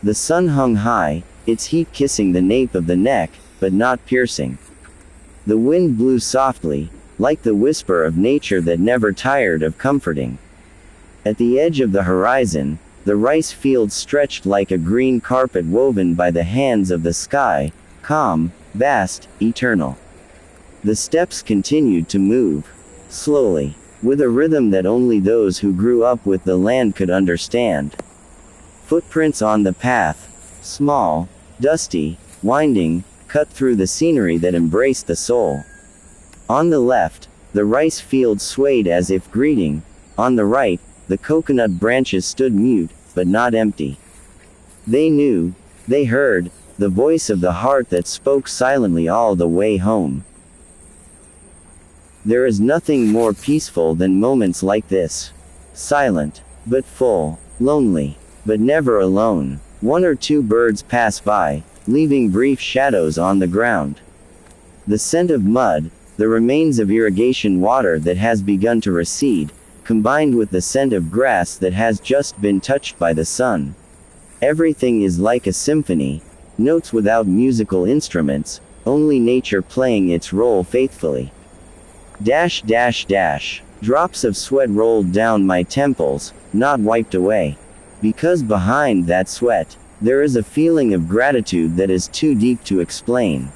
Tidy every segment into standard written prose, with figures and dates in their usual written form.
The sun hung high, its heat kissing the nape of the neck, but not piercing. The wind blew softly, like the whisper of nature that never tired of comforting. At the edge of the horizon, the rice fields stretched like a green carpet woven by the hands of the sky, calm, vast, eternal. The steps continued to move, slowly, with a rhythm that only those who grew up with the land could understand. Footprints on the path, small, dusty, winding, cut through the scenery that embraced the soul. On the left, the rice fields swayed as if greeting. On the right, the coconut branches stood mute, but not empty. They knew, they heard, the voice of the heart that spoke silently all the way home. There is nothing more peaceful than moments like this. Silent, but full, lonely, but never alone. One or two birds pass by, leaving brief shadows on the ground. The scent of mud, the remains of irrigation water that has begun to recede, combined with the scent of grass that has just been touched by the sun. Everything is like a symphony, notes without musical instruments, only nature playing its role faithfully. Dash dash dash. Drops of sweat rolled down my temples, not wiped away. Because behind that sweat, there is a feeling of gratitude that is too deep to explain.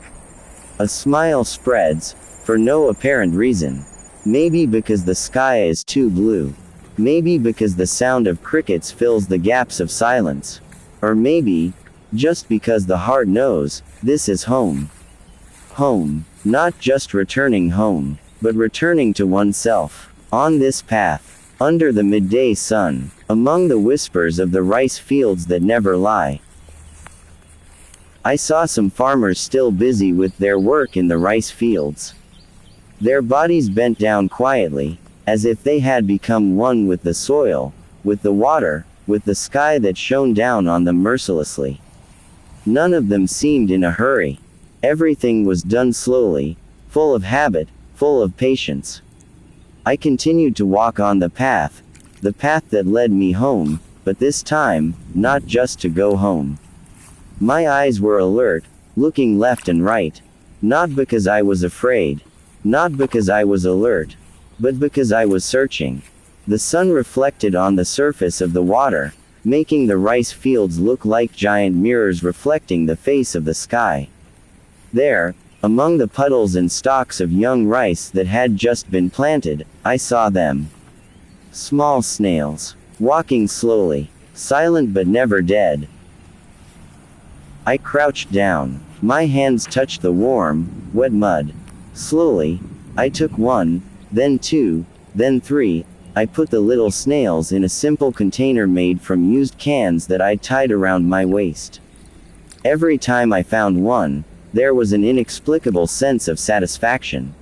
A smile spreads, for no apparent reason. Maybe because the sky is too blue. Maybe because the sound of crickets fills the gaps of silence. Or maybe, just because the heart knows, this is home. Home, not just returning home, but returning to oneself. On this path, under the midday sun, among the whispers of the rice fields that never lie. I saw some farmers still busy with their work in the rice fields. Their bodies bent down quietly, as if they had become one with the soil, with the water, with the sky that shone down on them mercilessly. None of them seemed in a hurry. Everything was done slowly, full of habit, full of patience. I continued to walk on the path that led me home, but this time, not just to go home. My eyes were alert, looking left and right. Not because I was afraid. Not because I was alert. But because I was searching. The sun reflected on the surface of the water, making the rice fields look like giant mirrors reflecting the face of the sky. There, among the puddles and stalks of young rice that had just been planted, I saw them. Small snails, walking slowly, silent but never dead. I crouched down. My hands touched the warm, wet mud. Slowly, I took one, then two, then three. I put the little snails in a simple container made from used cans that I tied around my waist. Every time I found one, there was an inexplicable sense of satisfaction.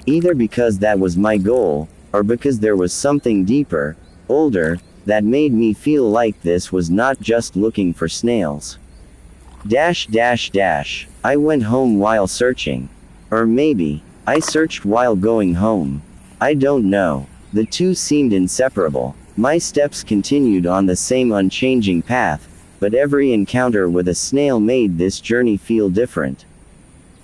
Either because that was my goal, or because there was something deeper, older, that made me feel like this was not just looking for snails. Dash dash dash. I went home while searching. Or maybe, I searched while going home. I don't know. The two seemed inseparable. My steps continued on the same unchanging path, but every encounter with a snail made this journey feel different.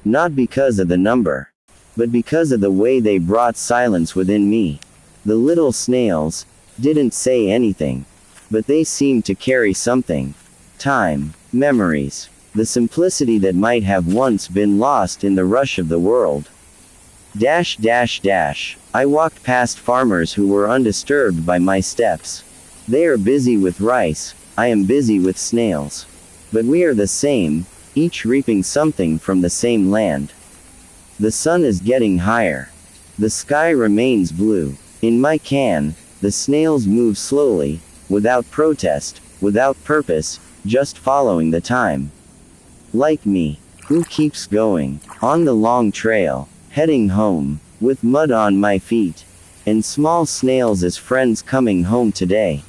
Not because of the number, but because of the way they brought silence within me. The little snails didn't say anything, but they seemed to carry something. Time, memories, the simplicity that might have once been lost in the rush of the world. Dash dash dash. I walked past farmers who were undisturbed by my steps. They are busy with rice, I am busy with snails. But we are the same, each reaping something from the same land. The sun is getting higher. The sky remains blue. In my can, the snails move slowly, without protest, without purpose, just following the time. Like me, who keeps going, on the long trail, heading home, with mud on my feet, and small snails as friends coming home today.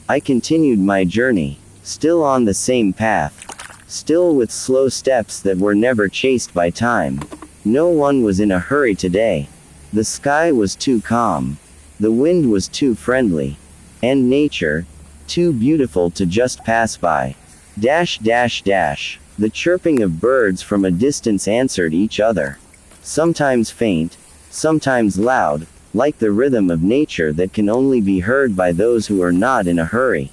I continued my journey, still on the same path, still with slow steps that were never chased by time. No one was in a hurry today. The sky was too calm. The wind was too friendly. And nature, too beautiful to just pass by. Dash dash dash. The chirping of birds from a distance answered each other. Sometimes faint, sometimes loud, like the rhythm of nature that can only be heard by those who are not in a hurry.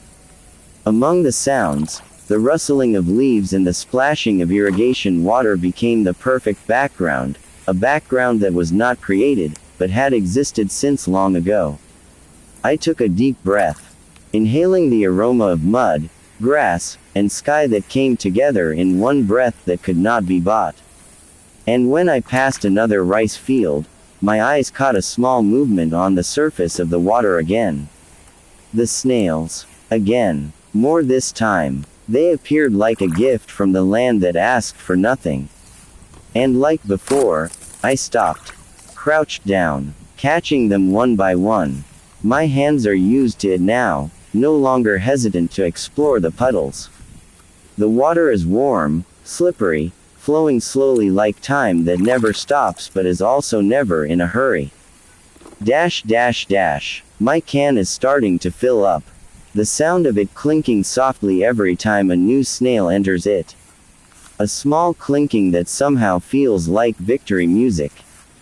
Among the sounds, the rustling of leaves and the splashing of irrigation water became the perfect background, a background that was not created, but had existed since long ago. I took a deep breath, inhaling the aroma of mud, grass, and sky that came together in one breath that could not be bought. And when I passed another rice field, my eyes caught a small movement on the surface of the water again. The snails. Again. More this time. They appeared like a gift from the land that asked for nothing. And like before, I stopped. Crouched down, catching them one by one. My hands are used to it now, no longer hesitant to explore the puddles. The water is warm, slippery, flowing slowly like time that never stops but is also never in a hurry. Dash dash dash. My can is starting to fill up. The sound of it clinking softly every time a new snail enters it. A small clinking that somehow feels like victory music.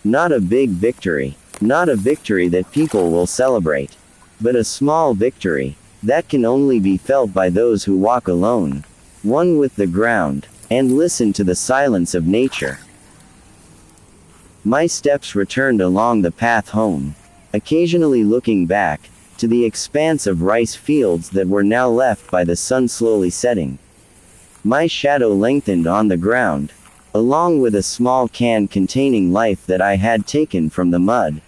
Not a big victory. Not a victory that people will celebrate. But a small victory that can only be felt by those who walk alone, one with the ground, and listen to the silence of nature. My steps returned along the path home, occasionally looking back to the expanse of rice fields that were now left by the sun slowly setting. My shadow lengthened on the ground, along with a small can containing life that I had taken from the mud.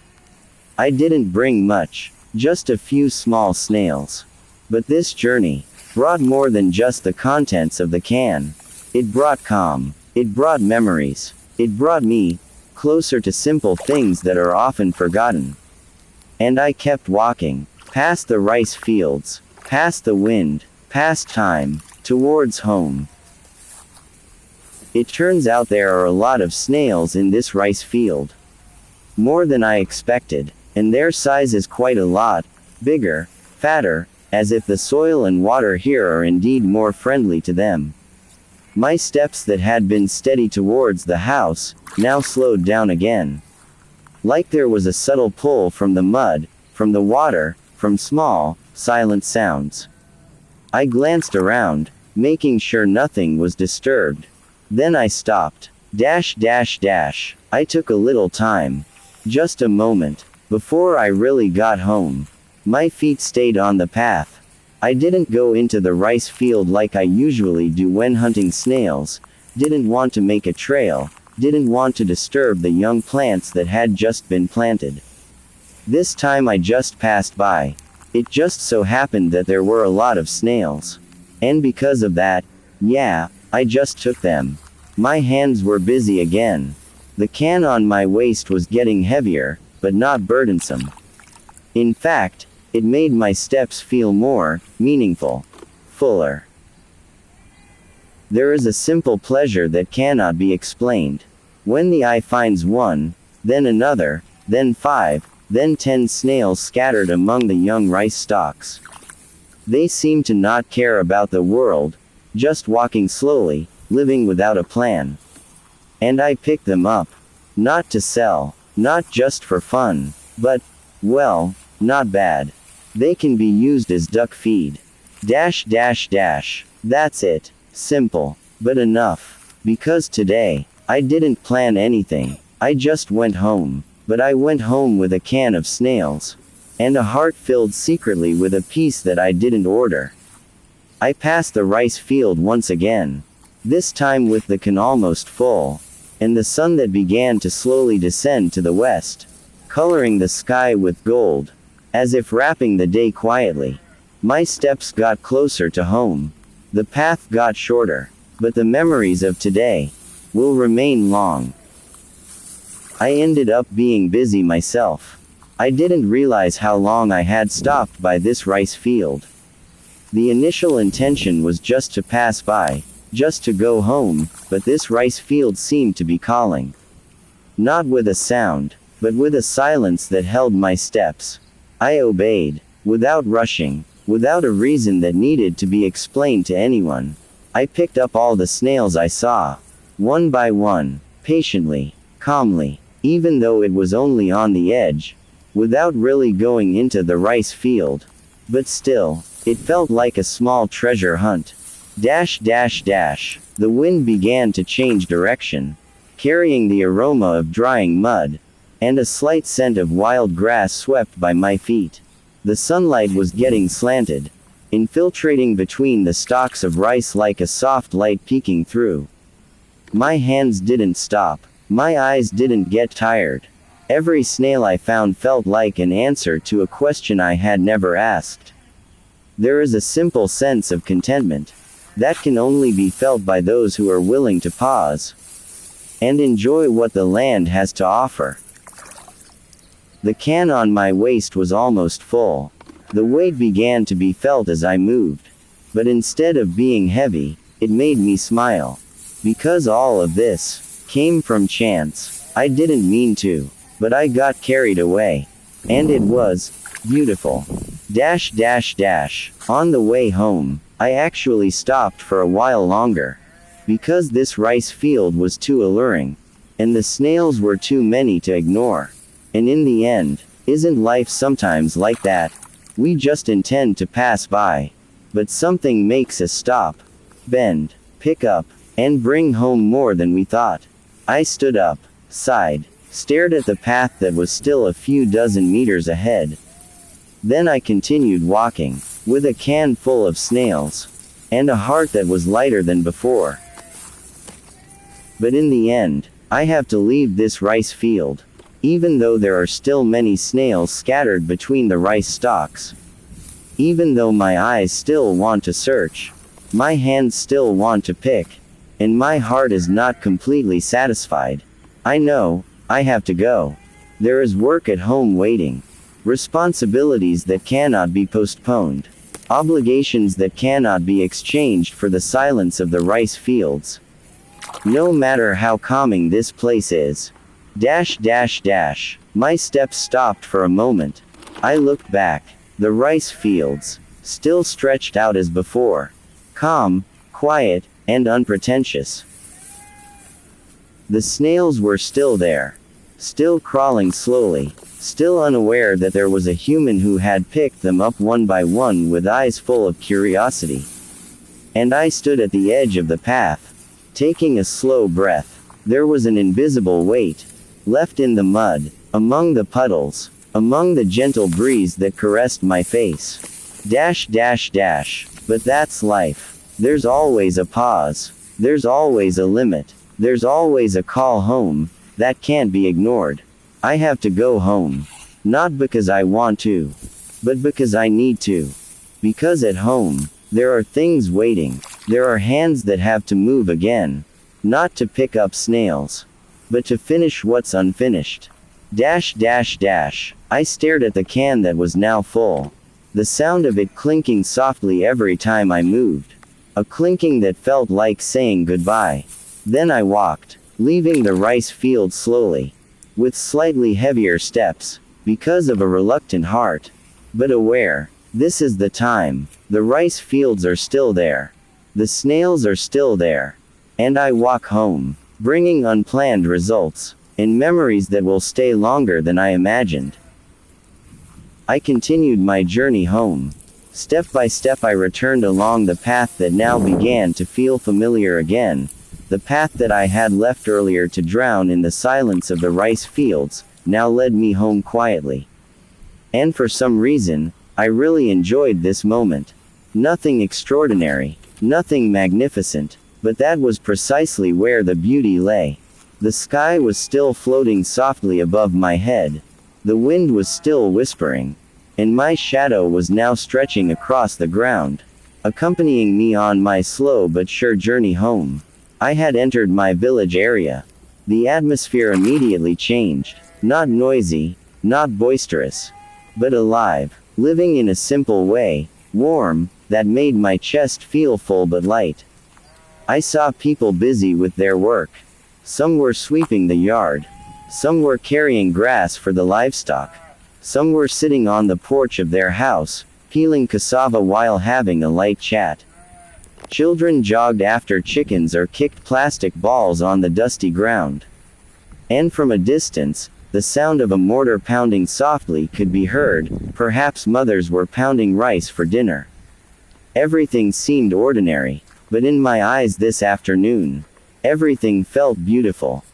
I didn't bring much, just a few small snails. But this journey brought more than just the contents of the can. It brought calm. It brought memories. It brought me closer to simple things that are often forgotten. And I kept walking, past the rice fields, past the wind, past time, towards home. It turns out there are a lot of snails in this rice field. More than I expected, and their size is quite a lot bigger, fatter, as if the soil and water here are indeed more friendly to them. My steps that had been steady towards the house, now slowed down again. Like there was a subtle pull from the mud, from the water, from small, silent sounds. I glanced around, making sure nothing was disturbed. Then I stopped. Dash dash dash. I took a little time. Just a moment. Before I really got home. My feet stayed on the path. I didn't go into the rice field like I usually do when hunting snails, didn't want to make a trail, didn't want to disturb the young plants that had just been planted. This time I just passed by. It just so happened that there were a lot of snails. And because of that, yeah, I just took them. My hands were busy again. The can on my waist was getting heavier, but not burdensome. In fact, it made my steps feel more meaningful, fuller. There is a simple pleasure that cannot be explained. When the eye finds one, then another, then 5, then 10 snails scattered among the young rice stalks. They seem to not care about the world, just walking slowly, living without a plan. And I pick them up. Not to sell, not just for fun, but, well, not bad. They can be used as duck feed. Dash dash dash. That's it. Simple. But enough. Because today, I didn't plan anything. I just went home. But I went home with a can of snails. And a heart filled secretly with a piece that I didn't order. I passed the rice field once again. This time with the can almost full. And the sun that began to slowly descend to the west, coloring the sky with gold, as if wrapping the day quietly. My steps got closer to home. The path got shorter, but the memories of today will remain long. I ended up being busy myself. I didn't realize how long I had stopped by this rice field. The initial intention was just to pass by, just to go home, but this rice field seemed to be calling. Not with a sound, but with a silence that held my steps. I obeyed, without rushing, without a reason that needed to be explained to anyone. I picked up all the snails I saw, one by one, patiently, calmly, even though it was only on the edge, without really going into the rice field. But still, it felt like a small treasure hunt. The wind began to change direction, carrying the aroma of drying mud, and a slight scent of wild grass swept by my feet. The sunlight was getting slanted, infiltrating between the stalks of rice like a soft light peeking through. My hands didn't stop. My eyes didn't get tired. Every snail I found felt like an answer to a question I had never asked. There is a simple sense of contentment that can only be felt by those who are willing to pause and enjoy what the land has to offer. The can on my waist was almost full. The weight began to be felt as I moved. But instead of being heavy, it made me smile. Because all of this came from chance. I didn't mean to, but I got carried away. And it was beautiful. On the way home, I actually stopped for a while longer. Because this rice field was too alluring. And the snails were too many to ignore. And in the end, isn't life sometimes like that? We just intend to pass by. But something makes us stop, bend, pick up, and bring home more than we thought. I stood up, sighed, stared at the path that was still a few dozen meters ahead. Then I continued walking, with a can full of snails, and a heart that was lighter than before. But in the end, I have to leave this rice field. Even though there are still many snails scattered between the rice stalks. Even though my eyes still want to search. My hands still want to pick. And my heart is not completely satisfied. I know, I have to go. There is work at home waiting. Responsibilities that cannot be postponed. Obligations that cannot be exchanged for the silence of the rice fields. No matter how calming this place is. My steps stopped for a moment. I looked back. The rice fields, still stretched out as before. Calm, quiet, and unpretentious. The snails were still there. Still crawling slowly. Still unaware that there was a human who had picked them up one by one with eyes full of curiosity. And I stood at the edge of the path, taking a slow breath. There was an invisible weight. Left in the mud, among the puddles, among the gentle breeze that caressed my face. But that's life. There's always a pause. There's always a limit. There's always a call home, that can't be ignored. I have to go home. Not because I want to, but because I need to. Because at home, there are things waiting. There are hands that have to move again. Not to pick up snails, but to finish what's unfinished. I stared at the can that was now full. The sound of it clinking softly every time I moved. A clinking that felt like saying goodbye. Then I walked, leaving the rice field slowly, with slightly heavier steps, because of a reluctant heart. But aware, this is the time. The rice fields are still there. The snails are still there. And I walk home, bringing unplanned results, and memories that will stay longer than I imagined. I continued my journey home. Step by step I returned along the path that now began to feel familiar again. The path that I had left earlier to drown in the silence of the rice fields, now led me home quietly. And for some reason, I really enjoyed this moment. Nothing extraordinary, nothing magnificent, but that was precisely where the beauty lay. The sky was still floating softly above my head. The wind was still whispering. And my shadow was now stretching across the ground, accompanying me on my slow but sure journey home. I had entered my village area. The atmosphere immediately changed. Not noisy, not boisterous, but alive, living in a simple way, warm, that made my chest feel full but light. I saw people busy with their work. Some were sweeping the yard. Some were carrying grass for the livestock. Some were sitting on the porch of their house, peeling cassava while having a light chat. Children jogged after chickens or kicked plastic balls on the dusty ground. And from a distance, the sound of a mortar pounding softly could be heard. Perhaps mothers were pounding rice for dinner. Everything seemed ordinary, but in my eyes this afternoon, everything felt beautiful.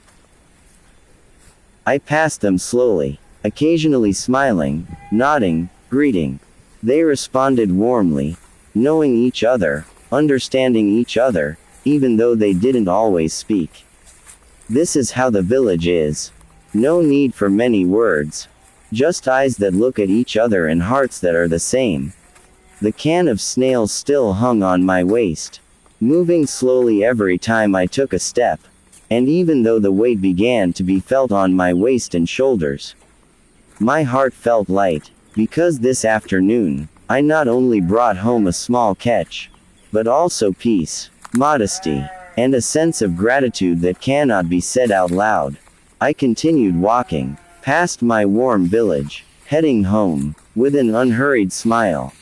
I passed them slowly, occasionally smiling, nodding, greeting. They responded warmly, knowing each other, understanding each other, even though they didn't always speak. This is how the village is. No need for many words. Just eyes that look at each other and hearts that are the same. The can of Snails still hung on my waist, moving slowly every time I took a step, and even though the weight began to be felt on my waist and shoulders, my heart felt light, because this afternoon, I not only brought home a small catch, but also peace, modesty, and a sense of gratitude that cannot be said out loud. I continued walking, past my warm village, heading home, with an unhurried smile.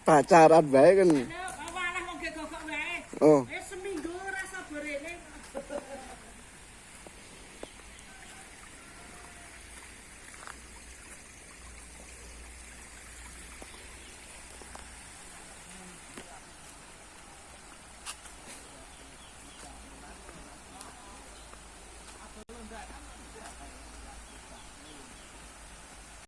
Pacaran bae kan. Oh.